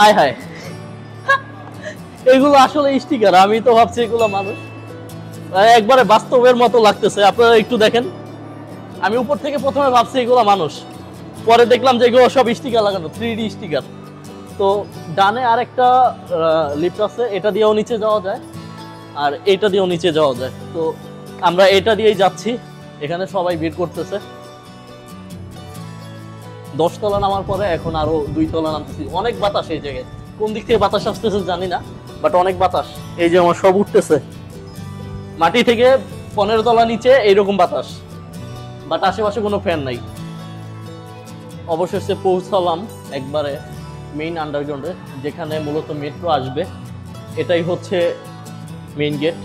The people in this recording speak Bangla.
আয় হায়, এগুলো আসলে স্টিকার। আমি তো ভাবছি এগুলো মানুষ, একবারে বাস্তবের মতো লাগতেছে। আপনারা একটু দেখেন, আমি উপর থেকে প্রথমে ভাবছি এগুলো মানুষ, পরে দেখলাম যে এগুলো সব স্টিকার লাগানো, 3D স্টিকার। তো ডানে আরেকটা লিফট আছে, এটা দিয়েও নিচে যাওয়া যায় আর এটা দিয়েও নিচে যাওয়া যায়। তো আমরা এটা দিয়েই যাচ্ছি। এখানে সবাই ভিড় করতেছে। 10 তলা নামার পরে এখন আরো 2 তলা নামতেছি। অনেক বাতাস এই জায়গায়, কোন দিক থেকে বাতাস আসতেছে জানি না, বাট অনেক বাতাস। এই যে আমার সব উঠতেছে মাটি থেকে 15 তলা নিচে, এইরকম বাতাস, বাট আশেপাশে কোনো ফ্যান নাই। অবশেষে পৌঁছালাম একবারে মেইন আন্ডারগ্রাউন্ডে, যেখানে মূলত মেট্রো আসবে। এটাই হচ্ছে মেইন গেট।